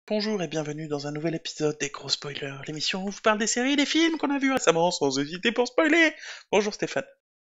Bonjour et bienvenue dans un nouvel épisode des Gros Spoilers, l'émission où on vous parle des séries et des films qu'on a vus récemment sans hésiter pour spoiler. Bonjour Stéphane.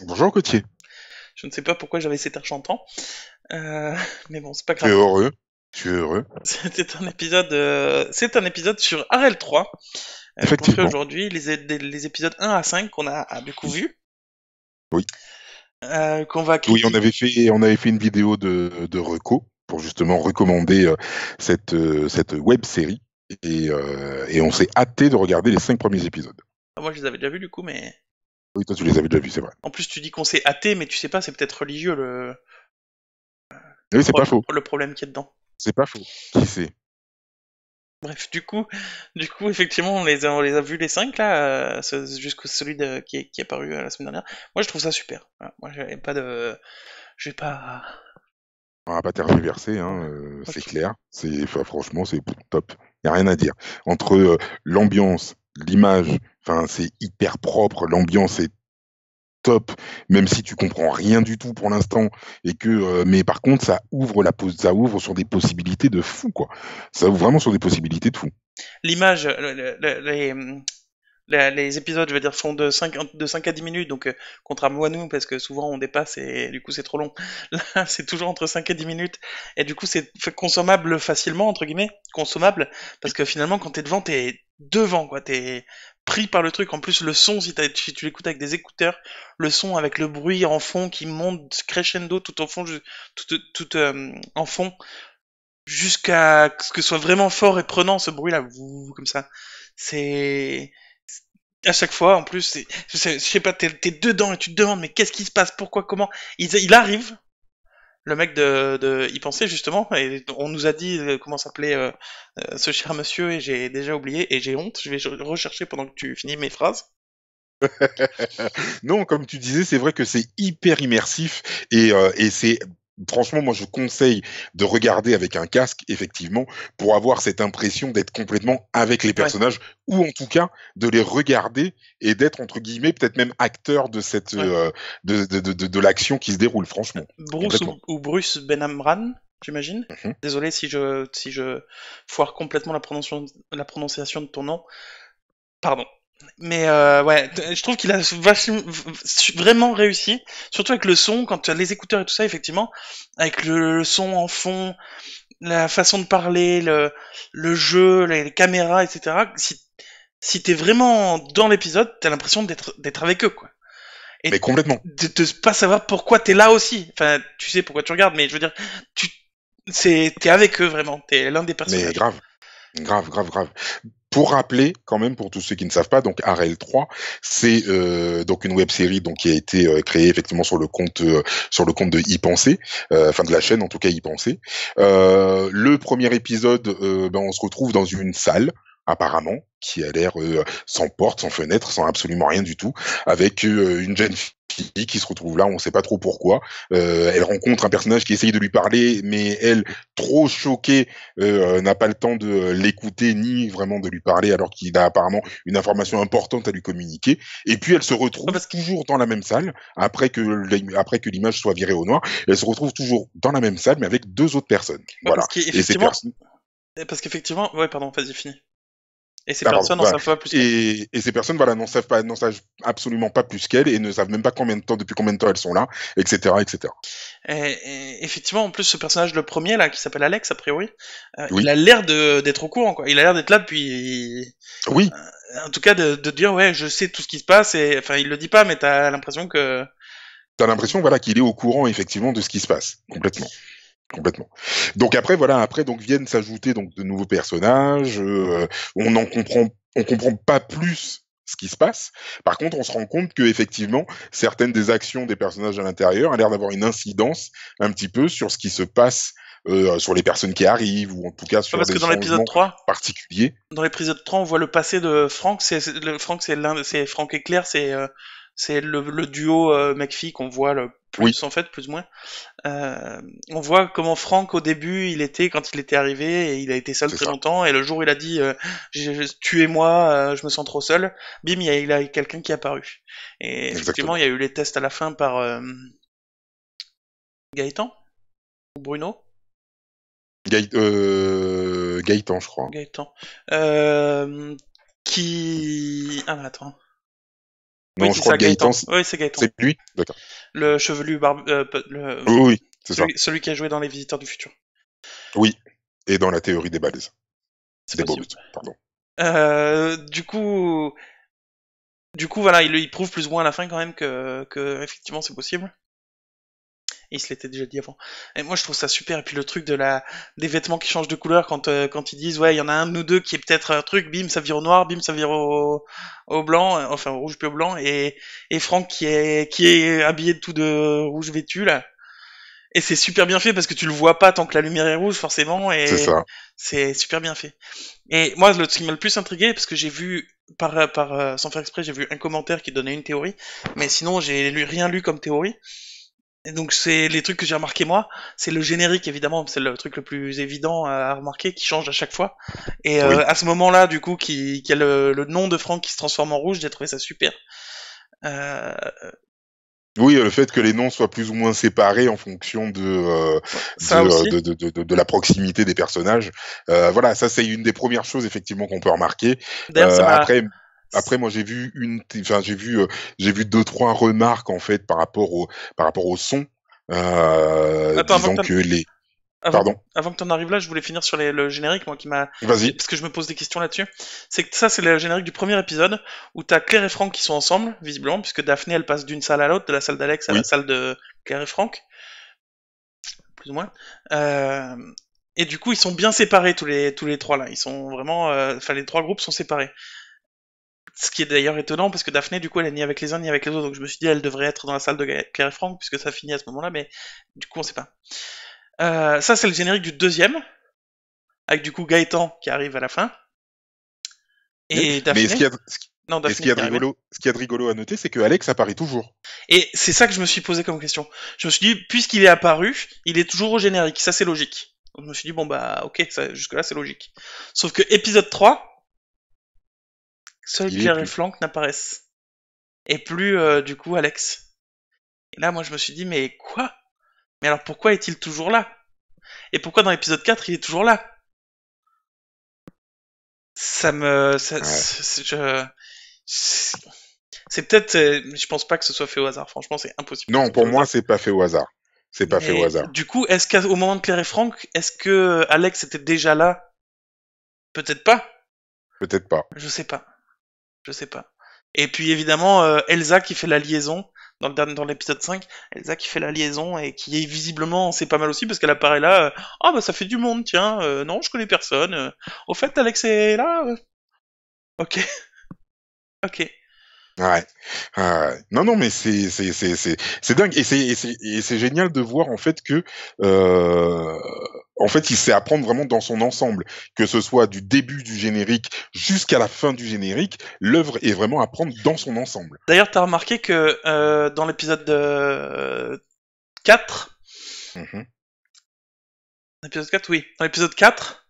Bonjour Gauthier, Je ne sais pas pourquoi j'avais cet air chantant, euh, mais bon, c'est pas tu es grave. heureux? Tu es heureux? C'est un épisode sur Arel 3 qu'on fait Effectivement, aujourd'hui, les épisodes 1 à 5 qu'on a du coup vus, oui. qu'on va Oui, critiquer. on avait fait une vidéo de reco pour justement recommander cette web série et on s'est hâté de regarder les 5 premiers épisodes. Moi je les avais déjà vus du coup, mais Oui, toi tu les avais déjà vus, c'est vrai. en plus tu dis qu'on s'est hâté, mais tu sais pas, c'est peut-être religieux Oui, c'est pas faux, le problème qui est dedans. c'est pas faux. Qui sait? Bref, du coup, effectivement, on les a vus les cinq là, jusqu'au celui qui est paru la semaine dernière. Moi, je trouve ça super. Voilà, moi, j'ai pas. On va pas tergiverser, hein, Voilà. Moi, je c'est trouve- clair. Enfin, franchement, c'est top. Y a rien à dire. Entre l'ambiance, l'image, enfin, c'est hyper propre. L'ambiance est top, même si tu comprends rien du tout pour l'instant, mais par contre, ça ouvre sur des possibilités de fou, quoi. Ça ouvre vraiment sur des possibilités de fou. L'image, les épisodes, je veux dire, font de cinq à 10 minutes, donc contrairement à nous, parce que souvent on dépasse et du coup c'est trop long. Là, c'est toujours entre 5 et 10 minutes, et du coup c'est consommable facilement, entre guillemets, consommable, parce que finalement quand t'es devant, quoi, t'es pris par le truc. En plus, le son, si tu l'écoutes avec des écouteurs, le son avec le bruit en fond qui monte crescendo tout au fond, tout en fond, jusqu'à ce que ce soit vraiment fort et prenant ce bruit-là, comme ça. C'est à chaque fois, en plus, je sais pas, t'es dedans et tu te demandes, mais qu'est-ce qui se passe, pourquoi, comment. Il arrive, le mec y penser justement, et on nous a dit comment s'appelait ce cher monsieur, et j'ai déjà oublié, et j'ai honte, je vais rechercher pendant que tu finis mes phrases. Non, comme tu disais, c'est vrai que c'est hyper immersif et c'est franchement, moi je conseille de regarder avec un casque, effectivement, pour avoir cette impression d'être complètement avec les Ouais, personnages, ou en tout cas de les regarder et d'être entre guillemets peut-être même acteur de cette ouais. de l'action qui se déroule, franchement, Bruce complètement. ou Bruce Benamran, j'imagine. Mhm. Désolé si je foire complètement la prononciation de ton nom. Pardon. Mais ouais, je trouve qu'il a vraiment réussi, surtout avec le son, quand tu as les écouteurs et tout ça, effectivement, avec le son en fond, la façon de parler, le jeu, les caméras, etc. Si t'es vraiment dans l'épisode, t'as l'impression d'être avec eux, quoi. Mais Et complètement. de pas savoir pourquoi t'es là aussi. Enfin, tu sais pourquoi tu regardes, mais je veux dire, tu, t'es avec eux vraiment, t'es l'un des Mais personnages. grave. Grave, grave, grave. Pour rappeler, quand même, pour tous ceux qui ne savent pas, donc Arel 3, c'est donc une web série donc qui a été créée effectivement sur le compte de Y Penser, enfin de la chaîne en tout cas Y Penser. Le premier épisode, ben, on se retrouve dans une salle apparemment qui a l'air sans porte, sans fenêtre, sans absolument rien du tout, avec une jeune fille qui se retrouve là, on ne sait pas trop pourquoi. Elle rencontre un personnage qui essaye de lui parler, mais elle, trop choquée, n'a pas le temps de l'écouter ni vraiment de lui parler alors qu'il a apparemment une information importante à lui communiquer. Et puis elle se Ouais, retrouve parce que, toujours dans la même salle après que l'image soit virée au noir. Elle se retrouve toujours dans la même salle mais avec deux autres personnes. ouais, Voilà. Et ces personnes. parce qu'effectivement, ouais, pardon, vas-y, fini. Et ces Ah, pardon, personnes n'en voilà. savent pas plus qu'elle. Et ces personnes, voilà, n'en savent absolument pas plus qu'elles et ne savent même pas depuis combien de temps elles sont là, etc., etc. Et effectivement, en plus, ce personnage, le premier, là, qui s'appelle Alex, a priori, il Oui, a l'air d'être au courant, quoi. Il a l'air d'être là depuis. oui, En tout cas, de dire, ouais, je sais tout ce qui se passe, et. Enfin, il le dit pas, mais t'as l'impression que. t'as l'impression, voilà, qu'il est au courant effectivement de ce qui se passe, complètement. Complètement. Donc après, voilà, après donc viennent s'ajouter donc de nouveaux personnages. On comprend pas plus ce qui se passe. Par contre, on se rend compte que effectivement, certaines des actions des personnages à l'intérieur a l'air d'avoir une incidence un petit peu sur ce qui se passe, sur les personnes qui arrivent ou en tout cas Ouais, sur parce des que dans l'épisode changements 3, particuliers. on voit le passé de Franck. Franck, c'est Franck et Claire, c'est le duo mec-fille qu'on voit le Oui, plus, en fait, plus ou moins. On voit comment Franck au début il était quand il était arrivé et il a été seul c'est très ça, longtemps et le jour où il a dit tuez-moi, je me sens trop seul, bim il a quelqu'un qui est apparu. Et effectivement exactement. il y a eu les tests à la fin par Gaëtan ou Bruno. Gaëtan, je crois. Gaëtan. Qui... Ah, mais attends. Oui, Non, je c'est crois ça, que Gaëtan, Gaëtan. Oui, c'est Gaëtan. c'est lui? D'accord. Le chevelu Oui, oui, c'est ça. celui qui a joué dans Les Visiteurs du Futur. Oui. Et dans la théorie des Balls. C'est Des Bobs, possible. pardon. Du coup... voilà, il prouve plus ou moins à la fin quand même que effectivement c'est possible. Et il se l'était déjà dit avant. Et moi je trouve ça super. Et puis le truc des vêtements qui changent de couleur quand ils disent ouais il y en a un de nous deux qui est peut-être un truc, bim ça vire au noir, bim ça vire au blanc, enfin au rouge puis au blanc et Franck qui est habillé de tout de rouge vêtu là. Et c'est super bien fait parce que tu le vois pas tant que la lumière est rouge forcément C'est et ça. c'est super bien fait. Et moi ce qui m'a le plus intrigué parce que j'ai vu sans faire exprès j'ai vu un commentaire qui donnait une théorie, mais sinon rien lu comme théorie. Et donc c'est les trucs que j'ai remarqué moi, c'est le générique évidemment, c'est le truc le plus évident à remarquer qui change à chaque fois. Et Oui. à ce moment-là du coup qui a le nom de Franck qui se transforme en rouge, j'ai trouvé ça super. Euh, Oui, le fait que les noms soient plus ou moins séparés en fonction Ça aussi. de la proximité des personnages. Voilà, ça c'est une des premières choses effectivement qu'on peut remarquer. D'ailleurs ça m'a. Après, moi j'ai vu deux trois remarques en fait par rapport au son, Attends disant que les, pardon, avant que t'en arrives là, je voulais finir sur le générique moi qui m'a vas-y. parce que je me pose des questions là-dessus. C'est que ça c'est le générique du premier épisode où t'as Claire et Franck qui sont ensemble visiblement puisque Daphné elle passe d'une salle à l'autre, de la salle d'Alex à la Oui, salle de Claire et Franck. Plus ou moins. Euh, et du coup, ils sont bien séparés tous les trois là. Ils sont vraiment, enfin les trois groupes sont séparés. Ce qui est d'ailleurs étonnant parce que Daphné, du coup, elle est ni avec les uns ni avec les autres. Donc je me suis dit, elle devrait être dans la salle de Claire et Franck puisque ça finit à ce moment-là, mais du coup, on sait pas. Ça, c'est le générique du deuxième avec du coup Gaëtan qui arrive à la fin oui. et Mais Daphné. Non, ce Daphné qu'il y a qui de est arrivée. rigolo, ce qu'il y a de rigolo à noter, c'est que Alex apparaît toujours. Et c'est ça que je me suis posé comme question. Je me suis dit, puisqu'il est apparu, il est toujours au générique. Ça, c'est logique. Donc je me suis dit, bon bah ok, jusque-là c'est logique. Sauf que épisode 3, seuls Il est Claire et plus. Franck n'apparaissent. Et plus, du coup, Alex. Et là, moi, je me suis dit, mais quoi? Mais alors, pourquoi est-il toujours là? Et pourquoi dans l'épisode 4, il est toujours là? Ça me... Ouais. c'est peut-être... je pense pas que ce soit fait au hasard. Franchement, c'est impossible que ce Non, soit fait pour au moi, hasard. c'est pas fait au hasard. C'est pas fait au Mais hasard. du coup, est-ce qu'au moment de Claire et Franck, est-ce que Alex était déjà là? Peut-être pas. Peut-être pas. Je sais pas. Je sais pas. Et puis évidemment, Elsa qui fait la liaison dans l'épisode 5, Elsa qui fait la liaison et qui est visiblement c'est pas mal aussi parce qu'elle apparaît là. Ah bah ça fait du monde, tiens. Non, je connais personne. Au fait, Alex est là. Ok, ok. Ouais. Non, non, mais c'est dingue et c'est génial de voir en fait que en fait il sait apprendre vraiment dans son ensemble, que ce soit du début du générique jusqu'à la fin du générique, l'œuvre est vraiment à prendre dans son ensemble. D'ailleurs, t'as remarqué que dans l'épisode 4, Mhm. l'épisode 4, oui, dans l'épisode 4,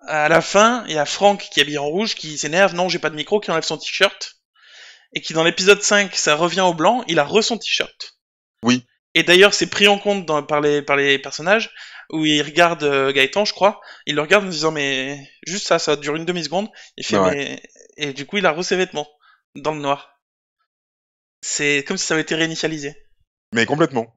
à la fin, il y a Franck qui est habillé en rouge qui s'énerve, non, j'ai pas de micro, qui enlève son t-shirt. Et qui dans l'épisode 5, ça revient au blanc, il a son t-shirt. Oui, Et d'ailleurs, c'est pris en compte par les personnages, où il regarde Gaëtan, je crois, il le regarde en disant, mais juste ça dure une demi-seconde, il fait, ouais, mais... Et du coup, il a ses vêtements, dans le noir. C'est comme si ça avait été réinitialisé. mais complètement,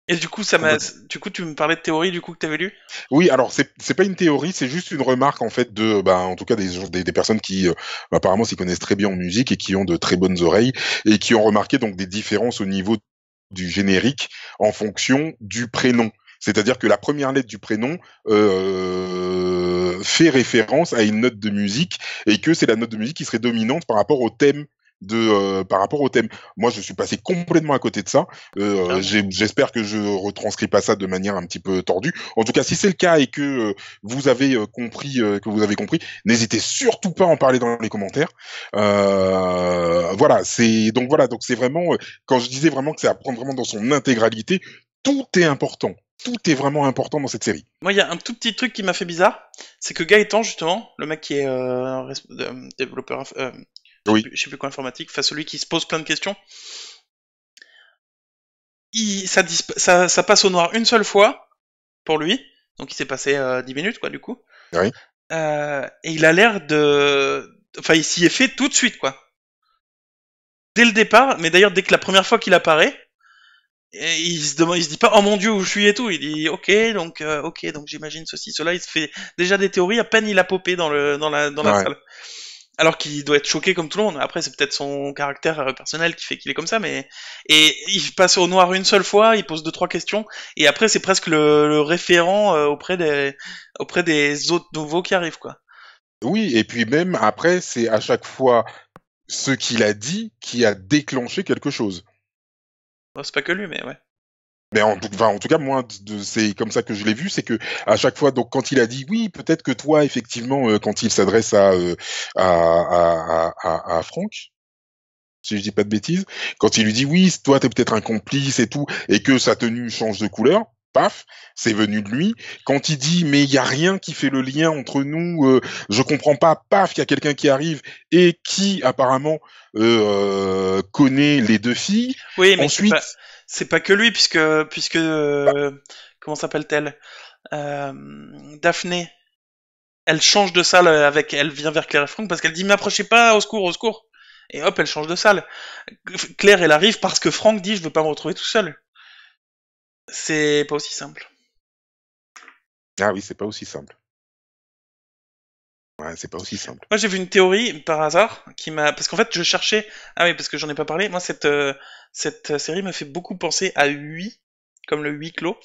Et du coup, complètement. du coup, tu me parlais de théorie, du coup, que t'avais lu. Oui, alors c'est pas une théorie, c'est juste une remarque en fait de bah en tout cas des personnes qui apparemment s'y connaissent très bien en musique et qui ont de très bonnes oreilles et qui ont remarqué donc des différences au niveau du générique en fonction du prénom. C'est-à-dire que la première lettre du prénom fait référence à une note de musique et que c'est la note de musique qui serait dominante par rapport au thème par rapport au thème. Moi, je suis passé complètement à côté de ça. Carrément. J'espère que je retranscris pas ça de manière un petit peu tordue. En tout cas, si c'est le cas et que vous avez compris, n'hésitez surtout pas à en parler dans les commentaires. Voilà, donc c'est vraiment quand je disais vraiment que c'est à prendre vraiment dans son intégralité, tout est important. Tout est vraiment important dans cette série. Moi, il y a un tout petit truc qui m'a fait bizarre, c'est que Gaëtan, justement, le mec qui est développeur, Oui, je sais plus quoi informatique, enfin celui qui se pose plein de questions, ça passe au noir une seule fois pour lui, Donc il s'est passé 10 minutes, quoi, du coup. Oui. Et il a l'air de... Enfin, il s'y est fait tout de suite, quoi. Dès le départ, mais d'ailleurs, dès que la première fois qu'il apparaît, et il se dit pas, oh mon dieu, où je suis et tout. Il dit, ok, donc j'imagine ceci, cela. Il se fait déjà des théories à peine il a popé dans la Ouais. salle. Alors qu'il doit être choqué comme tout le monde. Après, c'est peut-être son caractère personnel qui fait qu'il est comme ça, mais et il passe au noir une seule fois, il pose deux trois questions, et après c'est presque le référent auprès des autres nouveaux qui arrivent, quoi. Oui, et puis même après, c'est à chaque fois ce qu'il a dit qui a déclenché quelque chose. Bon, c'est pas que lui, mais ouais. Mais en tout cas, moi, c'est comme ça que je l'ai vu, c'est que à chaque fois, donc quand il a dit oui, peut-être que toi, effectivement, quand il s'adresse à Franck, si je dis pas de bêtises, quand il lui dit oui, toi, t'es peut-être un complice et tout, et que sa tenue change de couleur. Paf, c'est venu de lui. Quand il dit mais il y a rien qui fait le lien entre nous, je comprends pas. Paf, il y a quelqu'un qui arrive et qui apparemment connaît les deux filles. Oui, mais c'est Ensuite, pas c'est pas que lui, puisque comment s'appelle-t-elle? Daphné, elle change de salle elle vient vers Claire et Franck parce qu'elle dit m'approchez pas, au secours, au secours. Et hop, elle change de salle. Claire, elle arrive parce que Franck dit je veux pas me retrouver tout seul. C'est pas aussi simple. ah oui, c'est pas aussi simple. Ouais, c'est pas aussi simple. Moi, j'ai vu une théorie par hasard qui m'a, parce qu'en fait, je cherchais. Ah oui, parce que j'en ai pas parlé. Moi, cette série m'a fait beaucoup penser à Huit, comme le huis clos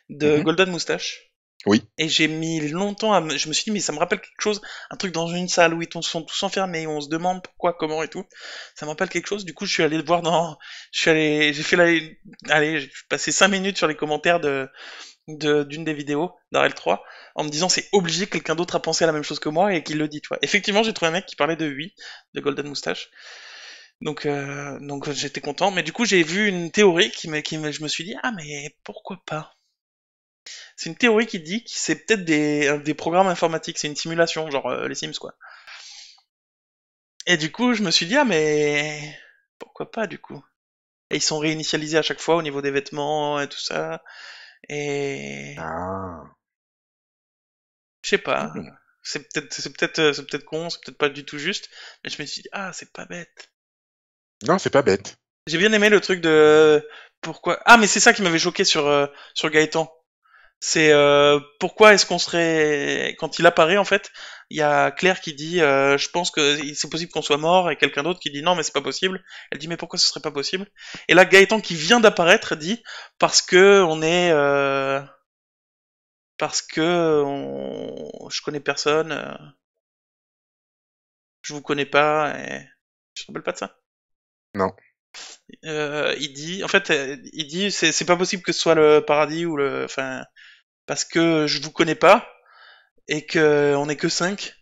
de Mhm. Golden Moustache. Oui. Et j'ai mis longtemps je me suis dit, mais ça me rappelle quelque chose, un truc dans une salle où ils sont tous enfermés, où on se demande pourquoi, comment et tout. Ça me rappelle quelque chose. Du coup, je suis allé le voir j'ai fait allez, j'ai passé 5 minutes sur les commentaires d'une des vidéos d'Arel 3 en me disant c'est obligé que quelqu'un d'autre a pensé à la même chose que moi et qu'il le dit, tu vois. Effectivement, j'ai trouvé un mec qui parlait de Huy, de Golden Moustache. Donc j'étais content. Mais du coup, j'ai vu une théorie je me suis dit, ah, mais pourquoi pas? C'est une théorie qui dit que c'est peut-être des programmes informatiques, c'est une simulation, genre les Sims, quoi. Et du coup, je me suis dit, ah, mais pourquoi pas, du coup? Et ils sont réinitialisés à chaque fois au niveau des vêtements et tout ça. Et Ah. je sais pas. Hmm. C'est peut-être con, c'est peut-être pas du tout juste, mais je me suis dit, ah, c'est pas bête. Non, c'est pas bête. J'ai bien aimé le truc de pourquoi. Ah, mais c'est ça qui m'avait choqué sur Gaëtan. C'est pourquoi est-ce qu'on serait quand il apparaît, en fait, il y a Claire qui dit je pense que c'est possible qu'on soit mort, et quelqu'un d'autre qui dit non mais c'est pas possible. Elle dit mais pourquoi ce serait pas possible? Et là Gaëtan qui vient d'apparaître dit parce que je connais personne, je vous connais pas, et je me rappelle pas de ça. Non. Il dit, en fait, il dit, c'est pas possible que ce soit le paradis enfin, parce que je vous connais pas et que on est que 5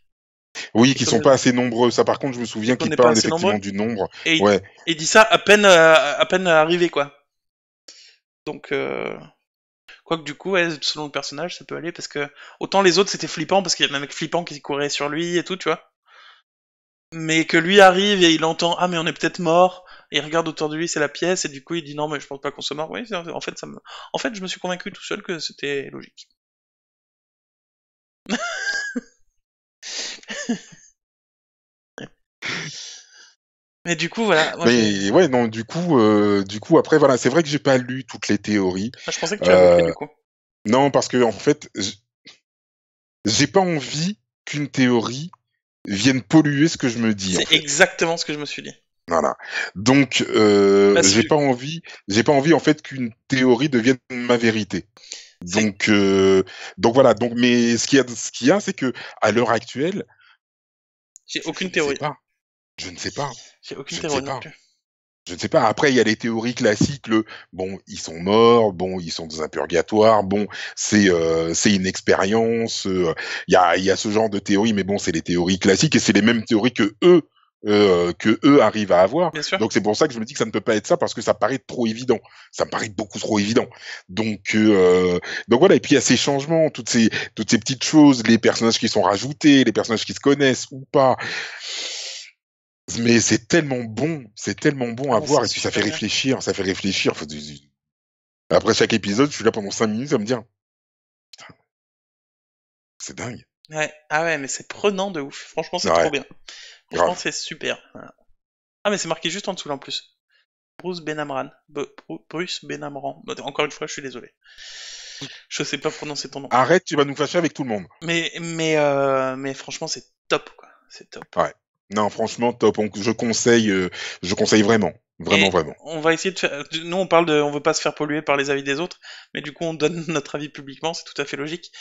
Oui, et qui sont pas assez nombreux. Ça, par contre, je me et souviens qu'on qu'ils n'est pas parlent assez nombreux. effectivement du nombre. Et Ouais. il dit ça à peine arrivé, quoi. Donc, quoique du coup, ouais, selon le personnage, ça peut aller parce que autant les autres c'était flippant parce qu'il y avait un mec flippant qui courait sur lui et tout, tu vois. Mais que lui arrive et il entend ah mais on est peut-être mort, et il regarde autour de lui, c'est la pièce, et du coup il dit non mais je pense pas qu'on soit mort. Oui, en fait je me suis convaincu tout seul que c'était logique. Mais du coup voilà, moi Mais ouais, non, du coup, après, voilà, c'est vrai que j'ai pas lu toutes les théories. je pensais que tu l'avais fait Euh, du coup. non, parce que en fait, j'ai pas envie qu'une théorie vienne polluer ce que je me dis, en C'est fait. exactement ce que je me suis dit. Voilà. Donc, Bah, c'est- j'ai pas envie en fait qu'une théorie devienne ma vérité. c'est- Donc voilà. Donc, mais ce qu'il y a, c'est que à l'heure actuelle, j'ai je aucune ne sais théorie. pas. Je ne sais pas. J'ai aucune Je ne sais théorie non pas. plus. Je ne sais pas. Après, il y a les théories classiques. Bon, ils sont morts. Bon, ils sont dans un purgatoire. Bon, c'est une expérience. Il y a ce genre de théories, mais bon, c'est les théories classiques et c'est les mêmes théories que eux arrivent à avoir. Bien sûr. Donc c'est pour ça que je me dis que ça ne peut pas être ça parce que ça paraît trop évident. Ça me paraît beaucoup trop évident. Donc voilà. Et puis il y a ces changements, toutes ces petites choses, les personnages qui sont rajoutés, les personnages qui se connaissent ou pas. Mais c'est tellement bon Ah à non, c'est voir et puis ça fait super bien. réfléchir, ça fait réfléchir. Après chaque épisode, je suis là pendant 5 minutes à me dire, C'est dingue. Ouais. Ah ouais, mais c'est prenant de ouf. Franchement, c'est trop Ouais, bien. Franchement, grave. c'est super. Voilà. Ah, mais c'est marqué juste en dessous là en plus. Bruce Benamran. Bruce Benamran. Bah, encore une fois, je suis désolé. Je sais pas prononcer ton nom. Arrête, tu vas nous fâcher avec tout le monde. Mais franchement, c'est top, quoi. C'est top. Ouais. Non, franchement, top. Je conseille vraiment. Vraiment, Et vraiment. on va essayer de faire. Nous, on veut pas se faire polluer par les avis des autres, mais du coup, on donne notre avis publiquement, c'est tout à fait logique.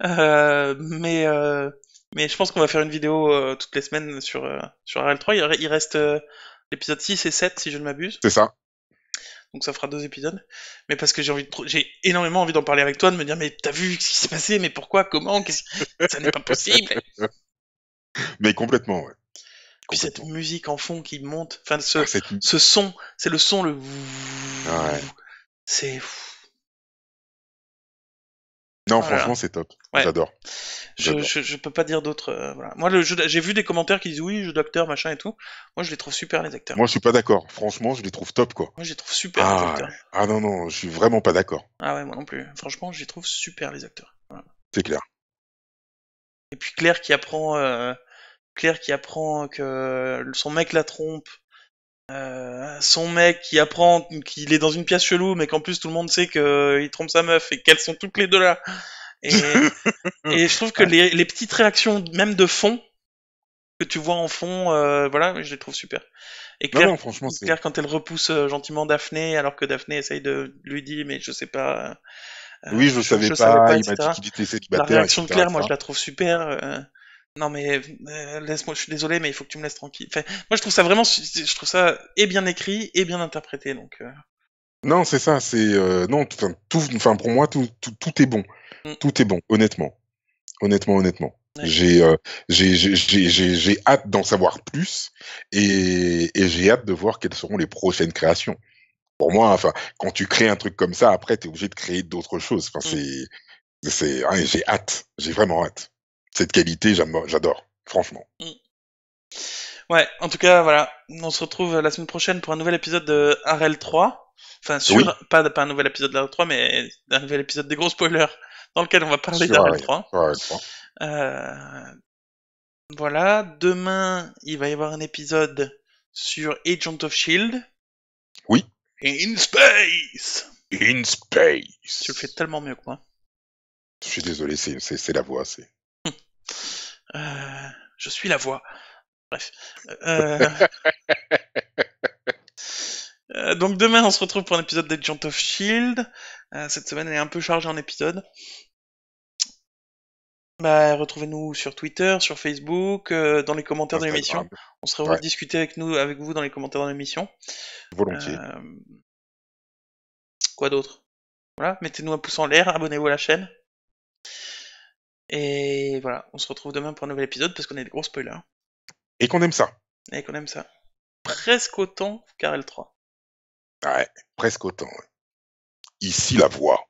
Euh, mais, euh, mais je pense qu'on va faire une vidéo toutes les semaines sur RL3. Il reste l'épisode 6 et 7, si je ne m'abuse. C'est ça. Donc ça fera 2 épisodes. Mais parce que j'ai énormément envie d'en parler avec toi, de me dire, mais t'as vu ce qui s'est passé, mais pourquoi, comment, ça n'est pas possible. Mais complètement, ouais. Puis cette Complètement. musique en fond qui monte, enfin Ah, cette... ce son, c'est le son, Ouais. c'est... Non, Oh là franchement, là. c'est top. Ouais, J'adore. J'adore. je peux pas dire d'autre. Voilà. Moi, j'ai vu des commentaires qui disent oui, jeu d'acteur, machin et tout. Moi, je les trouve super, les acteurs. Moi, je suis pas d'accord. Franchement, je les trouve top, quoi. Moi, je les trouve super, les Ah, acteurs. ouais. Ah non, non, je suis vraiment pas d'accord. Ah ouais, moi non plus. Franchement, je les trouve super, les acteurs. Voilà. C'est clair. Et puis Claire qui apprend que son mec la trompe. Son mec qui apprend qu'il est dans une pièce chelou, mais qu'en plus tout le monde sait qu'il trompe sa meuf et qu'elles sont toutes les deux là. Et, et je trouve que Ouais. les petites réactions, même de fond, que tu vois en fond, voilà, je les trouve super. Et Non, non, franchement, c'est... Claire quand elle repousse gentiment Daphné, alors que Daphné essaye de lui dire, mais je sais pas, Oui, je savais je savais pas, pas, il m'a dit etc. qu'il était La célibataire, réaction de etc., Claire, moi je etc. la trouve super. Non mais laisse-moi, je suis désolé, mais il faut que tu me laisses tranquille. Enfin, moi je trouve ça vraiment, je trouve ça et bien écrit et bien interprété, donc. Non, c'est ça, c'est... non, enfin, pour moi, tout est bon. Mm, Tout est bon, honnêtement. Honnêtement, honnêtement. ouais. J'ai hâte d'en savoir plus et j'ai hâte de voir quelles seront les prochaines créations. Pour moi, enfin, quand tu crées un truc comme ça, après, tu es obligé de créer d'autres choses. Enfin, Mm, ouais, j'ai hâte. J'ai vraiment hâte. Cette qualité, j'adore. Franchement. mm. Ouais, en tout cas, voilà. On se retrouve la semaine prochaine pour un nouvel épisode de Arel 3. Enfin, Oui, pas un nouvel épisode d'Arel 3, mais un nouvel épisode des gros spoilers dans lequel on va parler sur d'Arel Ariel. 3. Sur Ariel 3. Euh, voilà. Demain, il va y avoir un épisode sur Agent of Shield. Oui. In Space! In Tu le fais Space. tellement mieux que moi. Je suis désolé, c'est la voix. C'est... Je suis la voix. Bref. Euh, donc demain, on se retrouve pour un épisode d'Agent of Shield. Cette semaine, elle est un peu chargée en épisodes. Bah, retrouvez-nous sur Twitter, sur Facebook, dans les commentaires de l'émission. Instagram. On sera heureux Ouais, de discuter avec vous dans les commentaires de l'émission. volontiers. Euh, quoi d'autre? Voilà, mettez-nous un pouce en l'air, abonnez-vous à la chaîne. Et voilà, on se retrouve demain pour un nouvel épisode parce qu'on est des gros spoilers. Et qu'on aime ça. Et qu'on aime ça. Presque autant qu'Arel 3. Ouais, presque autant. Ouais. Ici, la voix.